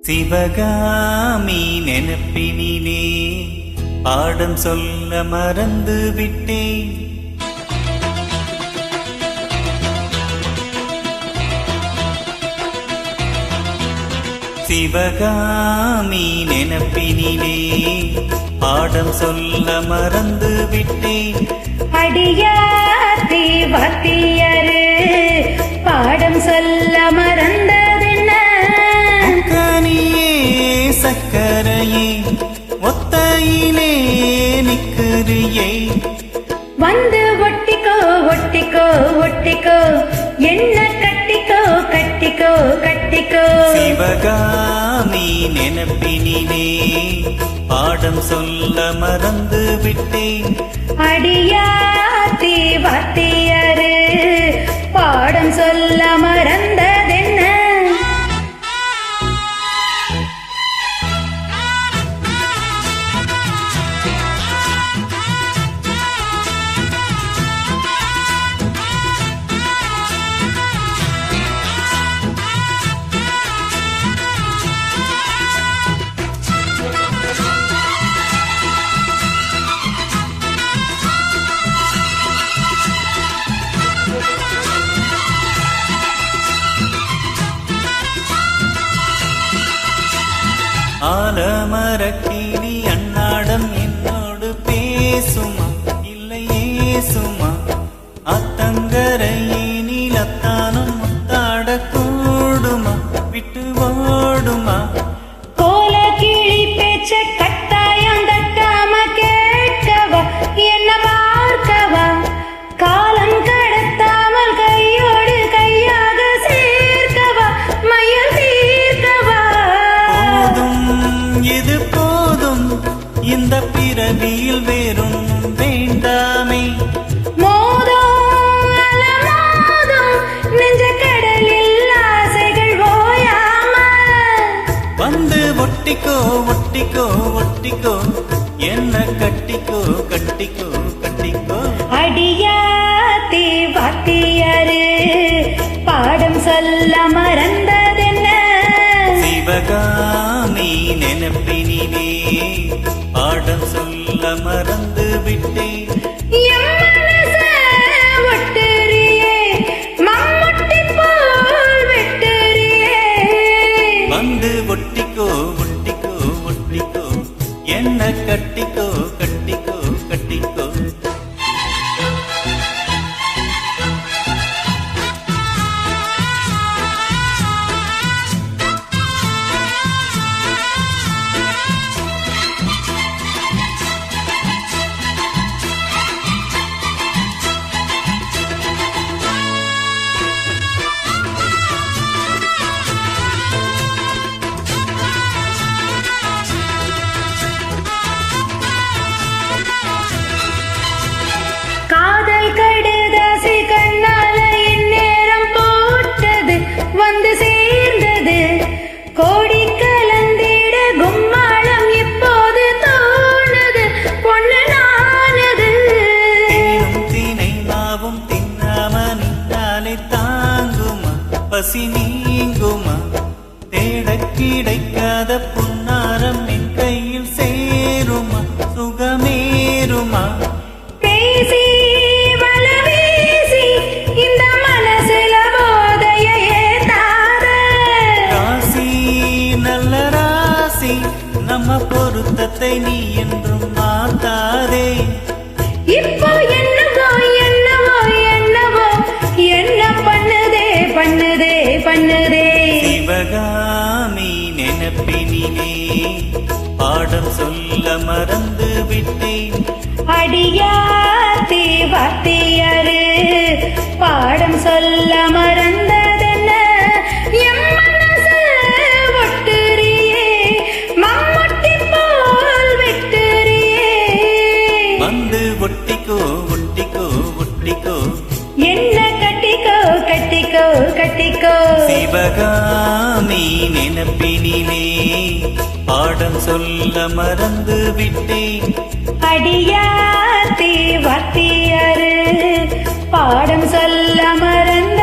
சிவகாமி நெனப்பினிலே பாடம் சொல்ல மறந்து விட்டேன். சிவகாமி நெனப்பினிலே பாடம் சொல்ல மறந்து விட்டேன். அடியாத்தி வாத்தியாரு பாடம் சொல்ல மறந்ததென்ன? கனியே சக்கரையே ஒத்தையிலே நிற்கிறியே, வந்து ஒட்டிக்கோ ஒட்டிக்கோ ஒட்டிக்கோ, என்ன கட்டிக்கோ கட்டிக்கோ கட்டிக்கோ. சிவகாமி நெனப்பினிலே பாடம் சொல்ல மறந்து விட்டேன். அடியாத்தி வாத்தியாரு பாடம் சொல்ல மறந்ததென்ன? ஆலமரக்கிளி அன்னாடம் என்னோடு பேசுமா இல்லை ஏசுமா? அத்தங்கரையினில் அத்தானும் முத்தாட கூடுமா விட்டு ஓடுமா? கோல கிளி பேச்ச கட்டாயம் தட்டாம கேட்கவா, என்ன பார்க்கவா? காலம் கடத்தாமல் கையோடு கையாக சேர்க்கவா, மயில் தீர்க்கவா? இது போதும், இந்த பிறவியில் வேறொன்றும் வேண்டாமே. மோதும் அலமோதும் நெஞ்ச கடலில் ஆசைகள் ஓயாம, வந்து ஒட்டிக்கோ ஒட்டிக்கோ ஒட்டிக்கோ, என்ன கட்டிக்கோ கட்டிக்கோ கட்டிக்கோ. அடியாத்தி வாத்தியாரு பாடம் சொல்ல மறந்ததென்ன? சிவகாமி நெனப்பினிலே பாடம் சொல்ல மறந்து விட்டேன். என் மனச ஒட்டுறியே, மம்முட்டி போல் வெட்டுறியே, வந்து ஒட்டிக்கோ ஒட்டிக்கோ ஒட்டிக்கோ, என்ன கட்டிக்கோ கட்டிக்கோ கட்டிக்கோ. காதல் கடுதாசி கண்ணால இந்நேரம் போட்டது வந்து சேர்ந்தது. கோடி கலந்திட கும்மாளம் இப்போது தோணுது, பொண்ணு நானது. தேனும் தினை மாவும் தின்னாம நின்னாலே தாங்குமா, பசி நீங்குமா? தேட கிடைக்காத புன்னாரம் என் கையில் சேருமா, சுகமேறுமா? பேசி வல வீசி இந்த மனசுல போதைய ஏத்தாத, ராசி நல்ல ராசி, நம்ம பொருத்தத்தை நீ என்றும் மாத்தாதே. இப்போ என்னவோ என்னவோ என்னவோ என்ன பண்ணுதே பண்ணுதே பண்ணுதே. சிவகாமி நெனப்பினிலே பாடம் சொல்ல மறந்து விட்டேன். அடியாத்தி வாத்தியாரு பாடம் சொல்ல மறந்ததென்ன? என் மனசு ஒட்டுறியே, மம்முட்டி போல் வெட்டுறியே, வந்து ஒட்டிக்கோ ஒட்டிக்கோ ஒட்டிக்கோ, என்ன கட்டிக்கோ கட்டிக்கோ கட்டிக்கோ. சிவகாமி நெனப்பினிலே பாடம் சொல்ல மறந்து விட்டேன். அடியாத்தி வாத்தியாரு பாடம் சொல்ல மறந்து